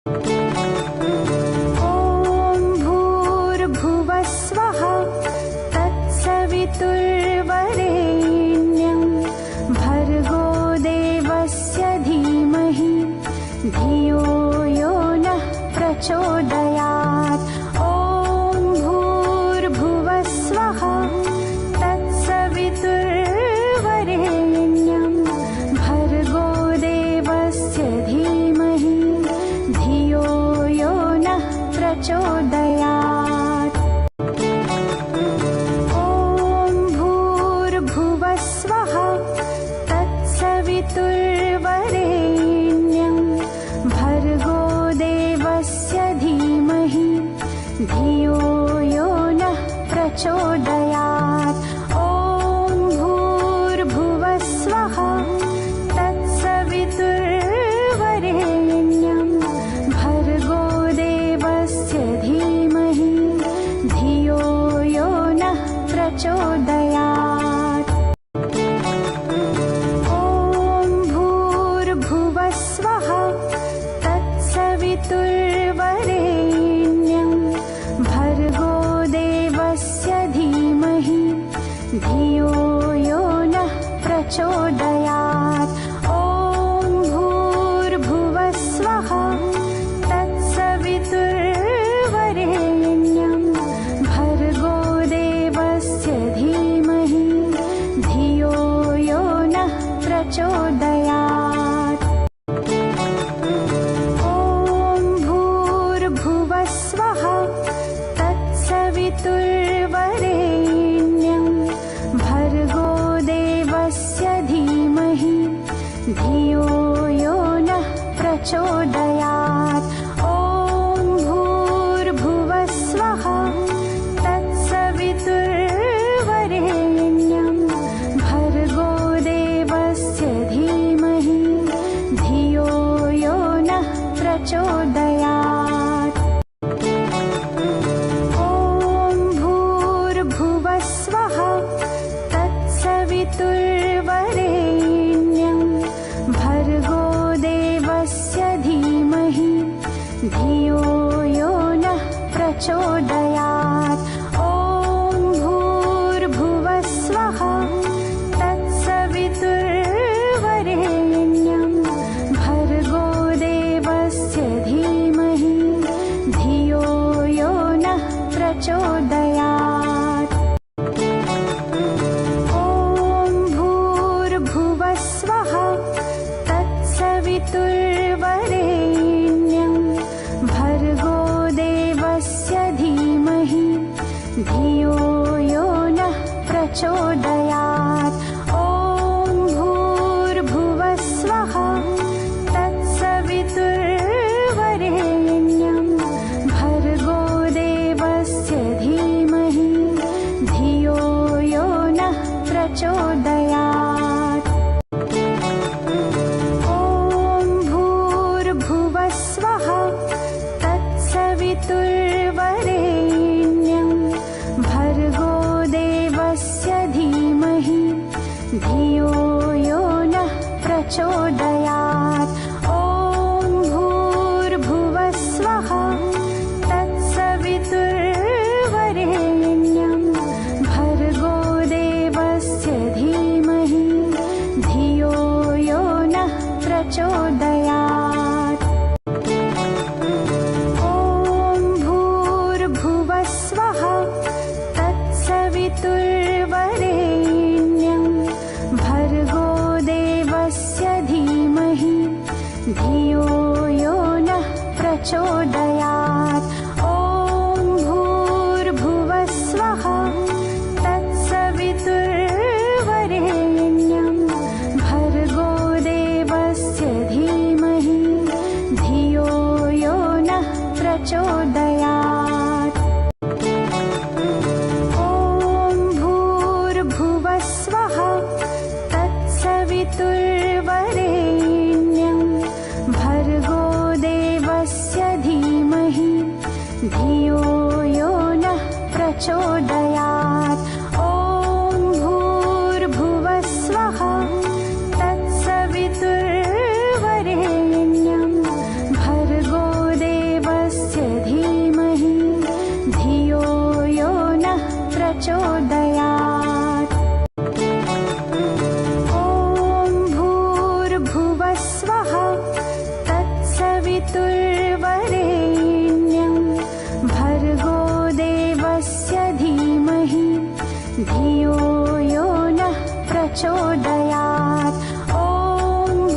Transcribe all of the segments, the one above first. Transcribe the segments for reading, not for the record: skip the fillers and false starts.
ॐ भूर्भुवः स्वः तत्सवितुर्वरेण्यं भर्गो देवस्य धीमहि धियो यो नः प्रचोदयात्। ॐ भूर्भुवः स्वः तत्सवितुर्वरेण्यं भर्गो देवस्य धीमहि धियो यो नः प्रचोदयात्। ॐ भूर्भुवः स्वः तत्सवितुर्वरेण्यं भर्गो देवस्य धीमहि धियो यो नः प्रचोदयात्। ॐ भूर्भुवः स्वः तत्सवितुर्वरेण्यं भर्गो देवस्य धीमहि धियो यो नः प्रचोदयात्। ॐ भूर्भुवः स्वः तत्सवितुर्वरेण्यं भर्गो देवस्य धीमहि धियो यो नः प्रचोदयात्। ॐ भूर्भुवः स्वः तत्सवितुर्वरेण्यं भर्गो देवस्य धीमहि धियो यो नः प्रचोदयात्। ॐ भूर्भुवः स्वः तत्सवितुर्वरेण्यं भर्गो देवस्य धीमहि धियो यो नः प्रचोदयात्। ॐ भूर्भुवः स्वः तत्सवितुर्वरेण्यं भर्गो देवस्य धीमहि धियो यो नः प्रचोदयात्। ॐ भूर्भुवः स्वः तत्सवितुर्वरेण्यं भर्गो देवस्य धीमहि धियो यो नः प्रचोदयात्। ॐ भूर्भुवः स्वः तत्सवितुर्वरेण्यं भर्गो देवस्य धीमहि धियो यो नः प्रचोदयात्। ॐ भूर्भुवः स्वः तत्सवितुर्वरेण्यं भर्गो देवस्य धीमहि धियो यो नः प्रचोदयात्। ॐ भूर्भुवः स्वः तत्सवितुर्वरेण्यं भर्गो देवस्य धीमहि धियो यो नः प्रचोदयात्। ॐ भूर्भुवः स्वः तत्सवितुर्वरेण्यं भर्गो देवस्य धीमहि धियो यो नः प्रचोदयात्। ॐ भूर्भुवः स्वः तत्सवितुर्वरेण्यं भर्गो देवस्य धीमहि धियो यो नः प्रचोदयात्। ॐ भूर्भुवः स्वः तत्सवितुर्वरेण्यं भर्गो देवस्य धीमहि धियो यो नः प्रचोदयात्। ॐ भूर्भुवः स्वः तत्सवितुर्वरेण्यं भर्गो देवस्य धीमहि धियो यो नः प्रचोदयात्। ॐ भूर्भुवः स्वः तत्सवितुर्वरेण्यं भर्गो देवस्य धीमहि धियो यो नः प्रचोदयात्। ॐ भूर्भुवः स्वः तत्सवितुर्वरेण्यं भर्गो तत्सवितुर्वरेण्यं भर्गो देवस्य धीमहि धियो यो नः प्रचोदयात्। ॐ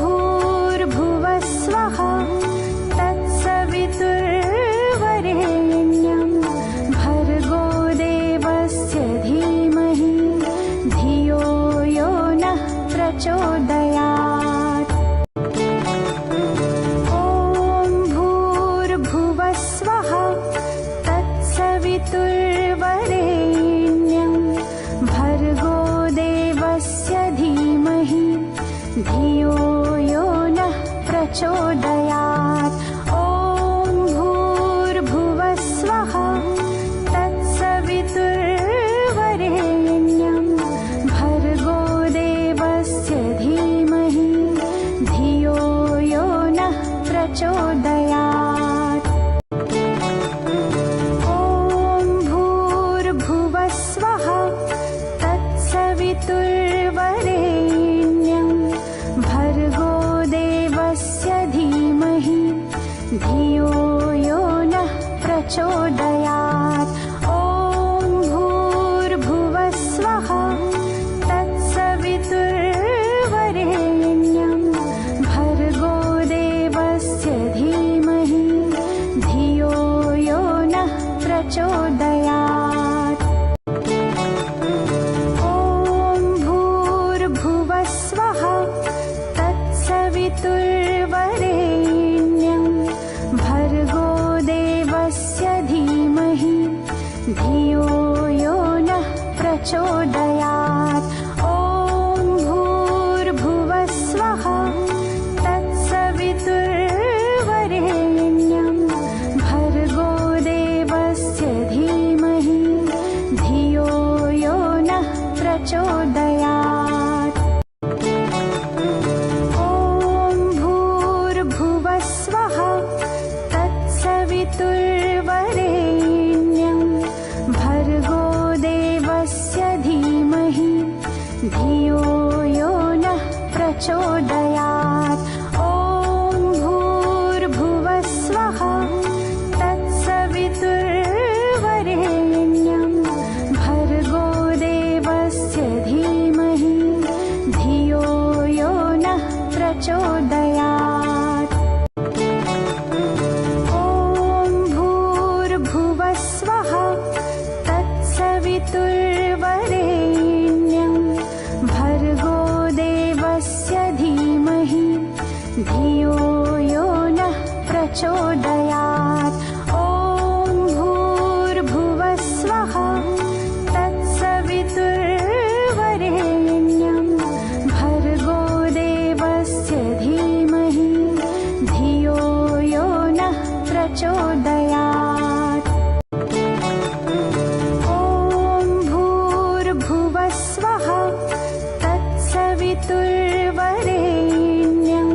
भूर्भुवः स्वः तत्सवितुर्वरेण्यं भर्गो देवस्य धीमहि धियो यो नः प्रचोदयात्। ॐ भूर्भुवः स्वः तत्सवितुर्वरेण्यं भर्गो देवस्य धीमहि धियो यो नः प्रचोदयात्। ॐ भूर्भुवः स्वः तत्सवितुर्वरेण्यं भर्गो देवस्य धीमहि धियो यो नः प्रचोदयात्। ॐ भूर्भुवः स्वः तत्सवितुर्वरेण्यं भर्गो देवस्य धीमहि धियो यो नः प्रचोदयात्। ॐ भूर्भुवः स्वः तत्सवितुर्वरेण्यं भर्गो देवस्य धीमहि धियो यो नः प्रचोदयात्। ॐ भूर्भुवः स्वः तत्सवितुर्वरेण्यं भर्गो देवस्य धीमहि धियो यो नः प्रचोदयात्। ॐ भूर्भुवः स्वः तत्सवितुर्वरेण्यं भर्गो देवस्य धीमहि धियो यो नः प्रचोदयात्। ॐ भूर्भुवः स्वः तत्सवितुर्वरेण्यं भर्गो देवस्य धीमहि धियो यो नः प्रचोदयात्। ॐ भूर्भुवः स्वः तत्सवितुर्वरेण्यं भर्गो देवस्य धीमहि धियो यो नः प्रचोदयात्। ॐ भूर्भुवः स्वः तत्सवितुर्वरेण्यं भर्गो देवस्य धीमहि धियो यो नः प्रचोदयात्। ॐ भूर्भुवः स्वः तत्सवितुर्वरेण्यं भर्गो देवस्य धीमहि धियो यो नः प्रचोदयात्। ॐ भूर्भुवः स्वः तत्सवितुर्वरेण्यं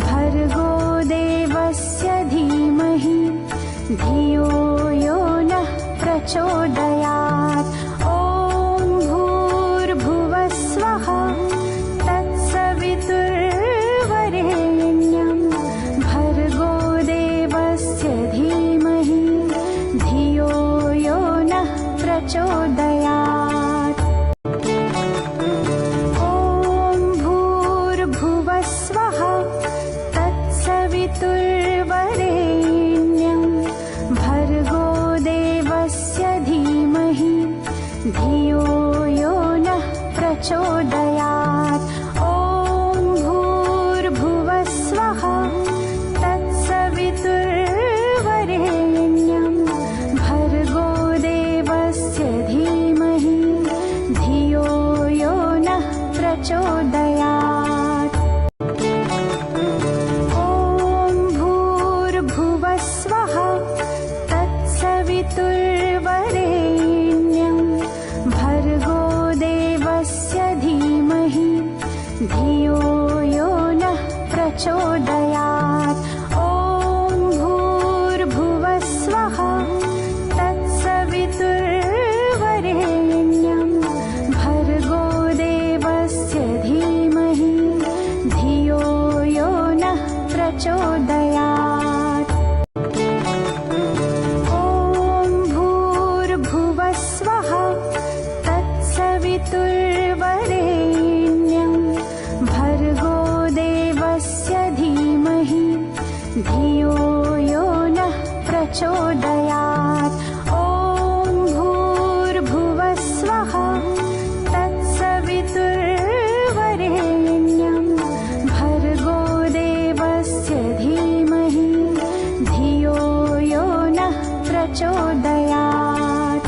भर्गो देवस्य धीमहि धियो यो नः प्रचोदयात्। ॐ भूर्भुवः स्वः तत्सवितुर्वरेण्यं भर्गो देवस्य धीमहि धियो यो नः प्रचोदयात्। ॐ भूर्भुवः स्वः तत्सवितुर्वरेण्यं भर्गो देवस्य धीमहि धियो यो नः प्रचोदयात्। ॐ भूर्भुवः स्वः तत्सवितुर्वरेण्यं भर्गो देवस्य धीमहि धियो यो नः प्रचोदयात्। ॐ भूर्भुवः स्वः तत्सवितुर्वरेण्यं भर्गो देवस्य धीमहि धियो यो नः प्रचोदयात्। ॐ भूर्भुवः स्वः तत्सवितुर्वरेण्यं भर्गो देवस्य धीमहि धियो यो नः प्रचोदयात्। प्रचोदयात्। ॐ भूर्भुवस्वः तत्सवितुर्वरेण्यं भर्गो देवस्य धीमहि धियो यो नः प्रचोदयात्।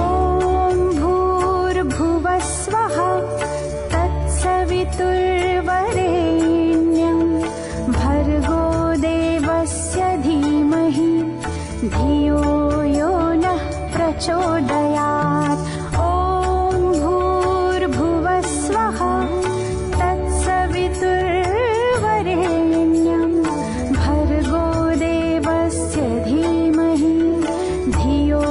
ॐ भूर्भुवस्वः तत्सवितुर्वरेण्यं भर्गो देवस्य धीमहि धियो यो नः प्रचोदयात्। ॐ भूर्भुवस्वः तत्सवितुर्वरेण्यं भर्गो देवस्य धीमहि धियो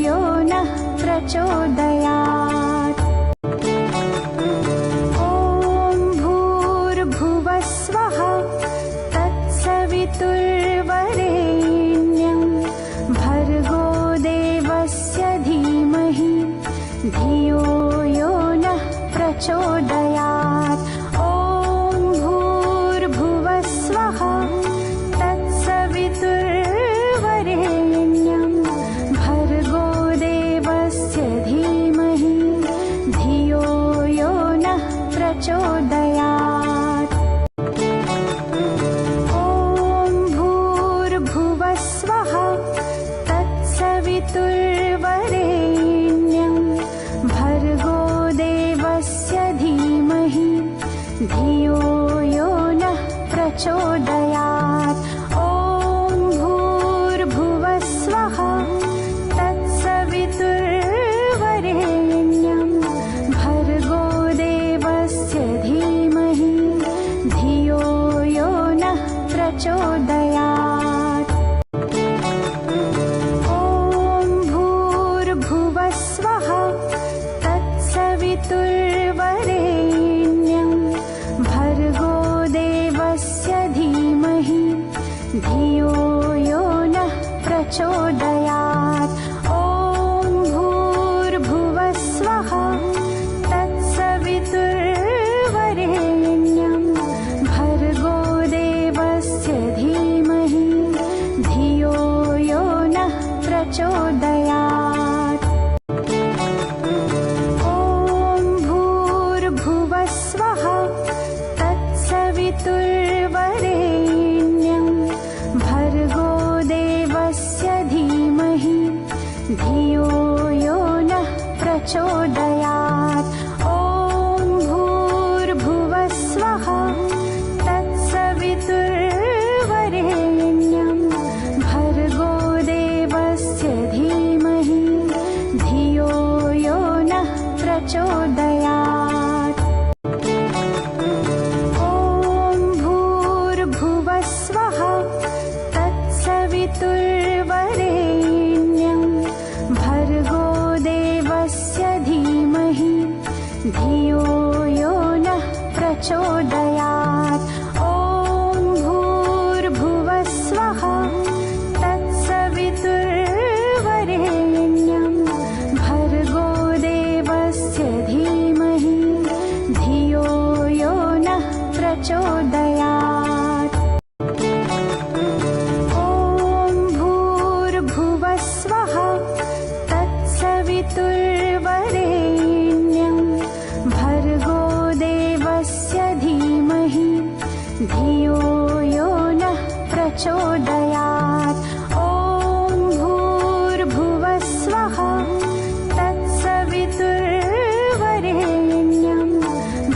यो नः प्रचोदयात्। ॐ भूर्भुवस्वः तत्सवितुर्वरेण्यं भर्गो देवस्य धीमहि धियो यो नः प्रचोदयात्। ॐ भूर्भुवस्वः तत्सवितुर्वरेण्यं भर्गो देवस्य धीमहि धियो यो नः प्रचोदयात्। ॐ भूर्भुवस्वः तत्सवितुर्वरेण्यं भर्गो देवस्य धीमहि धियो यो नः प्रचोदयात्। ॐ भूर्भुवस्वः तत्सवितुर्वरेण्यं भर्गो देवस्य धीमहि धियो यो नः प्रचोदयात्। ॐ भूर्भुवस्वः तत्सवितुर्वरेण्यं भर्गो देवस्य धीमहि धियो यो नः प्रचोदयात्। ॐ भूर्भुवस्वः तत्सवितुर्वरेण्यं भर्गो देवस्य धीमहि धियो यो नः प्रचोदयात्। ॐ भूर्भुवस्वः तत्सवितुर्वरेण्यं भर्गो देवस्य धीमहि धियो यो नः प्रचोदयात्। ॐ भूर्भुवस्वः तत्सवितुर्वरेण्यं भर्गो देवस्य धीमहि धियो यो नः प्रचोदयात्। ॐ भूर्भुवस्वः तत्सवितुर्वरेण्यं भर्गो देवस्य धीमहि धियो यो नः प्रचोदयात्। ॐ भूर्भुवस्वः तत्सवितुर्वरेण्यं भर्गो देवस्य धीमहि धियो यो नः प्रचोदयात्। ॐ भूर्भुवस्वः तत्सवितुर्वरेण्यं भर्गो देवस्य धीमहि धियो यो नः प्रचोदयात्। ॐ भूर्भुवस्वः तत्सवितुर्वरेण्यं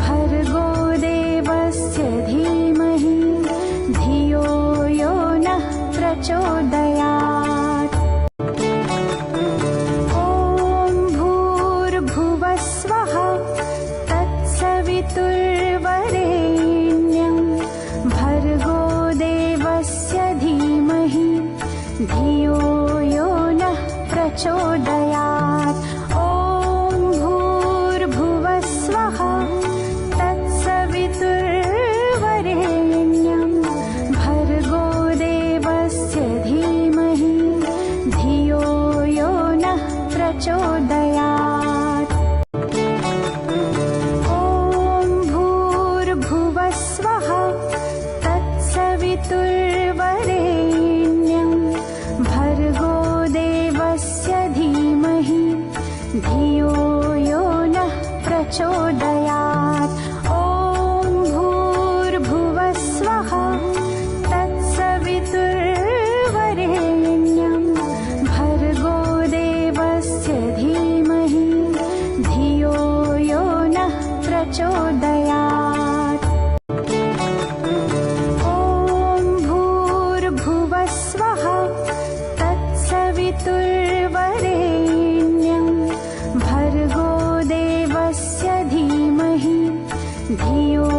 भर्गो देवस्य धीमहि धियो यो नः प्रचोदयात्। ॐ भूर्भुवस्वः तत्सवितुर्वरेण्यं भर्गो देवस्य धीमहि धियो यो नः प्रचोदयात्। ॐ भूर्भुवस्वः तत्सवितुर्वरेण्यं भर्गो देवस्य धीमहि धियो यो नः प्रचोदयात्। ॐ भूर्भुवस्वः तत्सवितुर्वरेण्यं धियो यो नः प्रचोदयात्। ॐ भूर्भुवः स्वः तत्सवितुर्वरेण्यं भर्गो देवस्य धीमहि धियो यो नः प्रचोदयात्। ॐ भूर्भुवः स्वः तत्सवितुर्वरेण्यं भर्गो देवस्य धीमहि धियो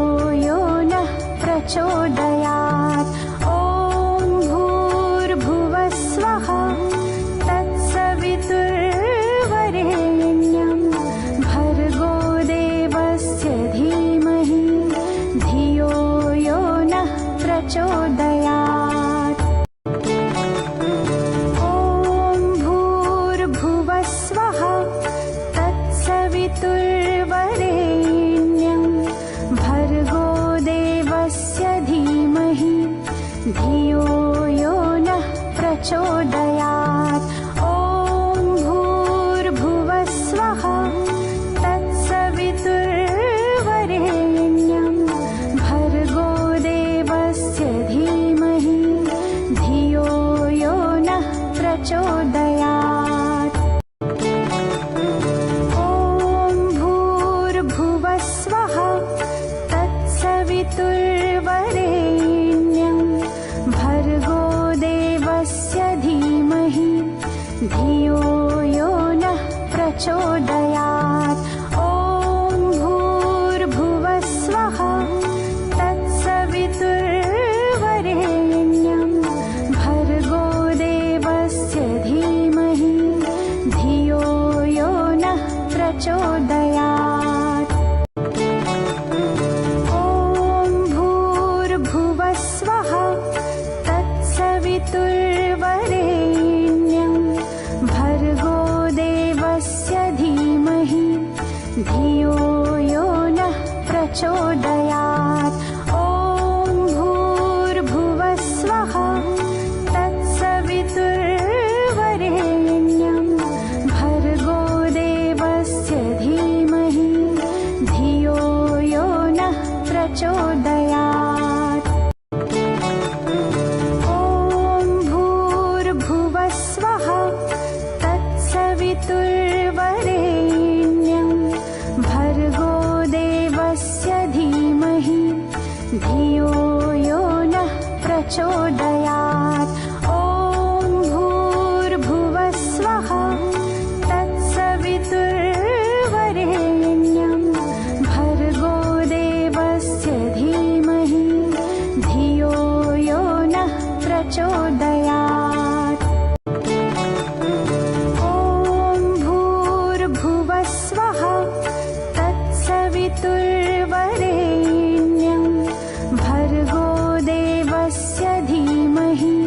यो नः प्रचोदयात्। ॐ भूर्भुवः स्वः तत्सवितुर्वरेण्यं भर्गो देवस्य धीमहि धियो यो नः प्रचोदयात्। ॐ भूर्भुवः स्वः तत्सवितुर्वरेण्यं भर्गो देवस्य धीमहि धियो यो नः प्रचोदयात्। ॐ भूर्भुवः स्वः तत्सवितुर्वरेण्यं भर्गो देवस्य धीमहि धियो यो नः प्रचोदयात्। ॐ भूर्भुवः स्वः तत्सवितुर्वरेण्यं भर्गो देवस्य धीमहि धियो यो नः प्रचोदयात्। ॐ भूर्भुवः स्वः तत्सवितुर्वरेण्यं भर्गो देवस्य धीमहि धियो यो नः प्रचोदयात्। ॐ भूर्भुवः स्वः तत्सवितुर्वरेण्यं भर्गो देवस्य धीमहि धियो यो नः प्रचोदयात्। ॐ भूर्भुवः स्वः तत्सवितुर्वरेण्यं भर्गो देवस्य धीमहि धियो यो नः प्रचोदयात्। ॐ भूर्भुवः स्वः तत्सवितुर्वरेण्यं भर्गो देवस्य धीमहि धियो यो नः प्रचोदयात्। ॐ भूर्भुवः स्वः तत्सवितुर्वरेण्यं भर्गो देवस्य धीमहि धियो यो नः प्रचोदयात्। ॐ भूर्भुवः स्वः तत्सवितुर्वरेण्यं भर्गो देवस्य धीमहि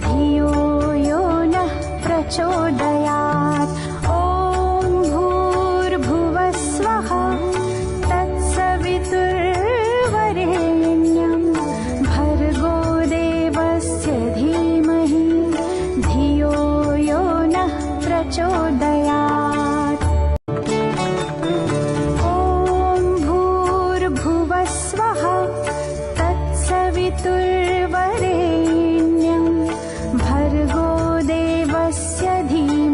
धियो यो नः प्रचोदयात्। ॐ भूर्भुवः स्वः तत्सवितुर्वरेण्यं भर्गो देवस्य धीमहि धियो यो नः प्रचोदयात्। ॐ भूर्भुवः स्वः तत्सवितुर्वरेण्यं भर्गो देवस्य धीमहि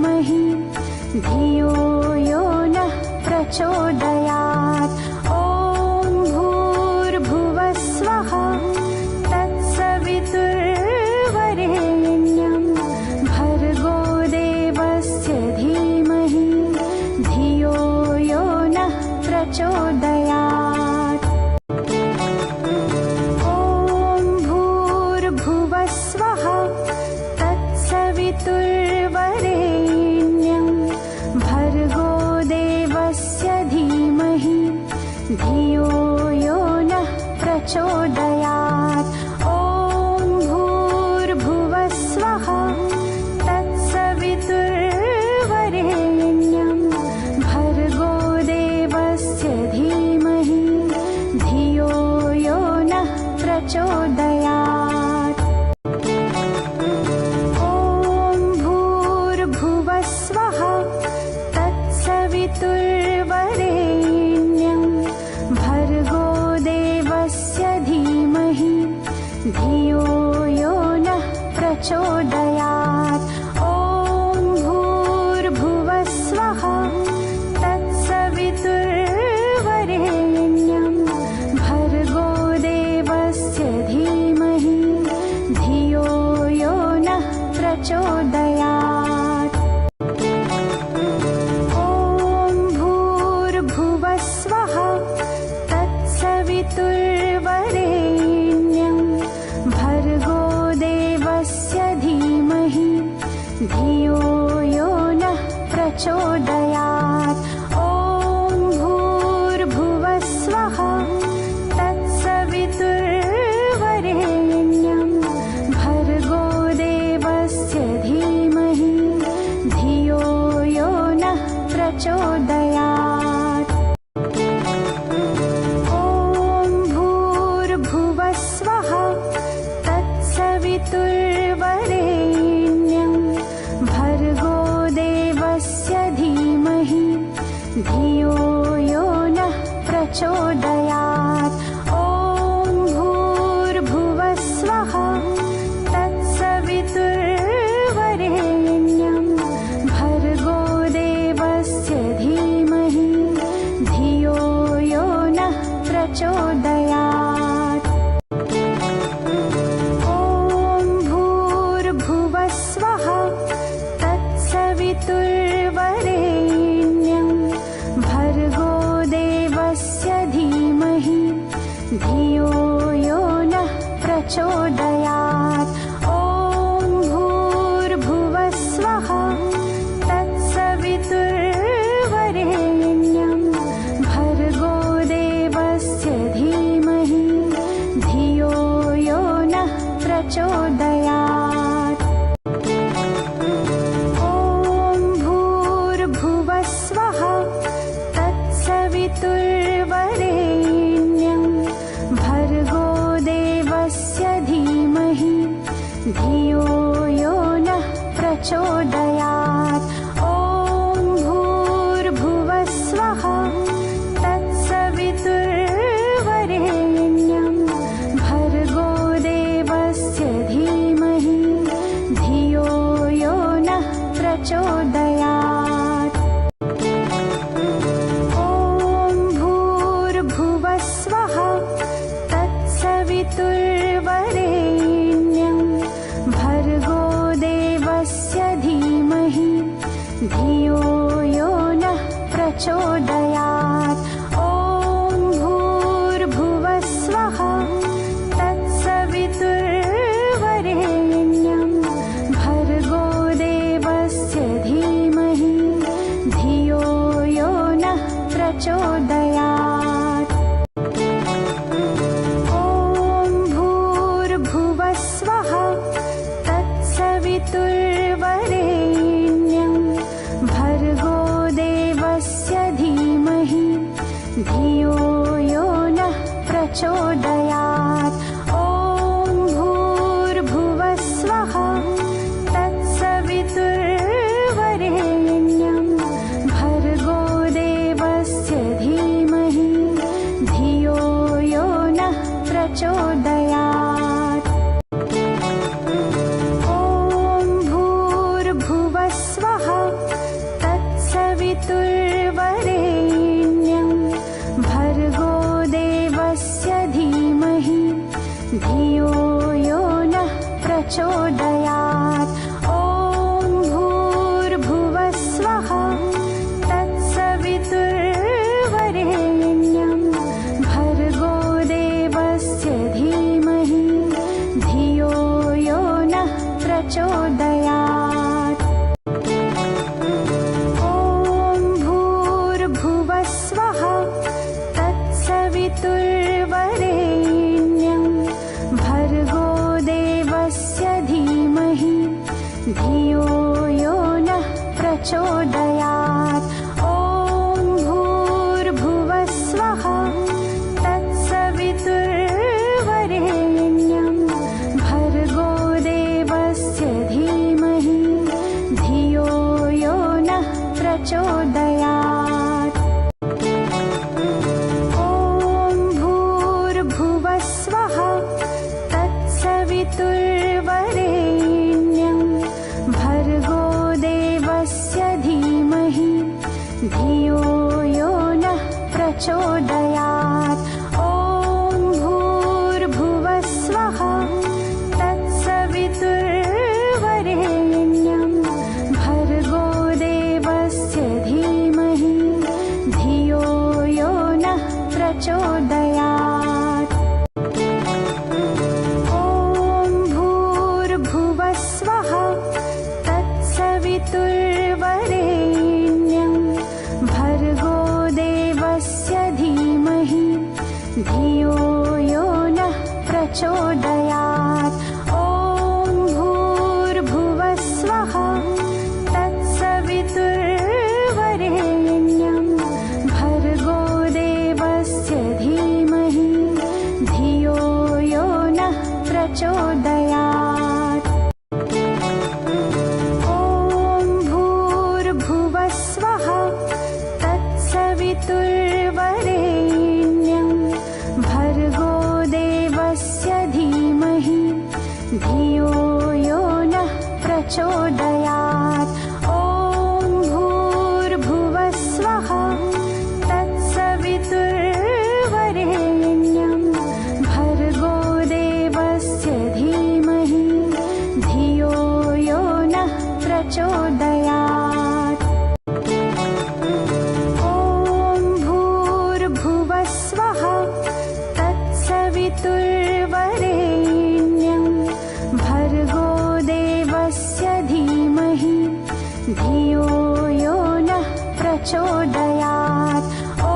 प्रचोदयात्। ॐ भूर्भुवस्वः तत्सवितुर्वरेण्यं भर्गो देवस्य धीमहि धियो यो नः प्रचोदयात्। ॐ भूर्भुवस्वः तत्सवितुर्वरेण्यं भर्गो देवस्य धीमहि धियो यो नः प्रचोदयात्। ॐ भूर्भुवस्वः तत्सवितुर्वरेण्यं भर्गो देवस्य धीमहि धियो यो नः प्रचोदयात्। ॐ भूर्भुवस्वः तत्सवितुर्वरेण्यं भर्गो देवस्य धीमहि धियो यो नः प्रचोदयात्। ॐ भूर्भुवस्वः तत्सवितुर्वरेण्यं भर्गो देवस्य धीमहि धियो यो नः प्रचोदयात्। ॐ भूर्भुवस्वः तत्सवितुर्वरेण्यं भर्गो देवस्य धीमहि धियो यो नः प्रचोदयात्। ॐ भूर्भुवस्वः तत्सवितुर्वरेण्यं भर्गो देवस्य धीमहि धियो यो नः प्रचोदयात्। ॐ भूर्भुवस्वः तत्सवितुर्वरेण्यं भर्गो देवस्य धीमहि धियो यो नः प्रचोदयात्। ॐ भूर्भुवस्वः तत्सवितुर्वरेण्यं भर्गो देवस्य धीमहि धियो यो नः प्रचोदयात्। ॐ भूर्भुवस्वः तत्सवितुर्वरेण्यं भर्गो देवस्य धीमहि धियो यो नः प्रचोदयात्। ॐ भूर्भुवस्वः तत्सवितुर्वरेण्यं भर्गो देवस्य धीमहि धियो यो नः प्रचोदयात्। ॐ भूर्भुवस्वः तत्सवितुर्वरेण्यं भर्गो देवस्य धीमहि धियो यो नः प्रचोदयात्। ॐ भूर्भुवस्वः तत्सवितुर्वरेण्यं भर्गो देवस्य धीमहि धियो यो नः प्रचोदयात्। ॐ भूर्भुवस्वः तत्सवितुर्वरेण्यं भर्गो देवस्य धीमहि धियो यो नः प्रचोदयात्। ॐ भूर्भुवस्वः तत्सवितुर्वरेण्यं भर्गो देवस्य धीमहि धियो यो नः प्रचोदयात्। ॐ भूर्भुवस्वः तत्सवितुर्वरेण्यं भर्गो देवस्य धीमहि धियो यो नः प्रचोदयात्। ॐ भूर्भुवस्वः तत्सवितुर्वरेण्यं भर्गो देवस्य धीमहि धियो यो नः प्रचोदयात्। ॐ भूर्भुवस्वः तत्सवितुर्वरेण्यं प्रचोदयात्। ॐ भूर्भुवस्वः तत्सवितुर्वरेण्यं भर्गो देवस्य धीमहि धियो यो नः प्रचोदयात्। ॐ भूर्भुवस्वः तत्सवितुर्वरेण्यं भर्गो देवस्य धीमहि धियो यो नः प्रचोदयात्। ॐ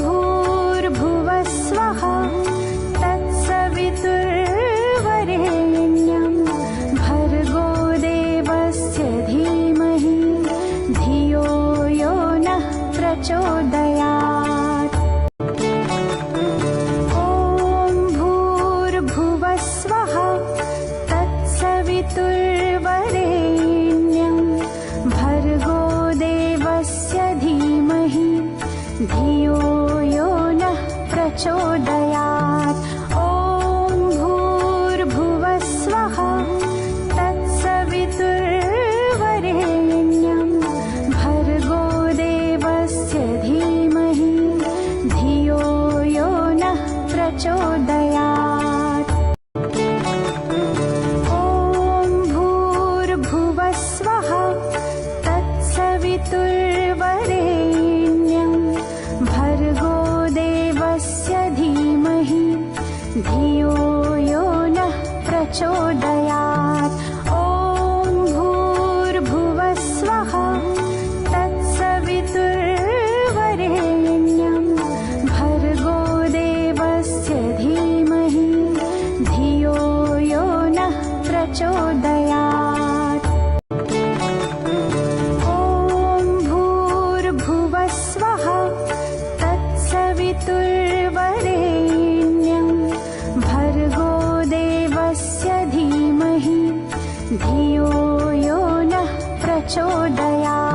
भूर्भुवस्वः तत्सवितुर्वरेण्यं भर्गो देवस्य धीमहि धियो यो नः प्रचोदयात्। ॐ भूर्भुवस्वः तत्सवितुर्वरेण्यं भर्गो देवस्य धीमहि धियो यो नः प्रचोदयात्। ॐ भूर्भुवस्वः तत्सवितुर्वरेण्यं भर्गो देवस्य धीमहि धियो यो नः प्रचोदयात्। ॐ भूर्भुवस्वः तत्सवितुर्वरेण्यं भर्गो देवस्य धीमहि धियो यो नः प्रचोदयात्। ॐ भूर्भुवस्वः तत्सवितुर्वरेण्यं भर्गो देवस्य धीमहि धियो यो नः प्रचोदयात्। ॐ भूर्भुवस्वः तत्सवितुर्वरेण्यं भर्गो देवस्य धीमहि धियो यो नः प्रचोदयात्।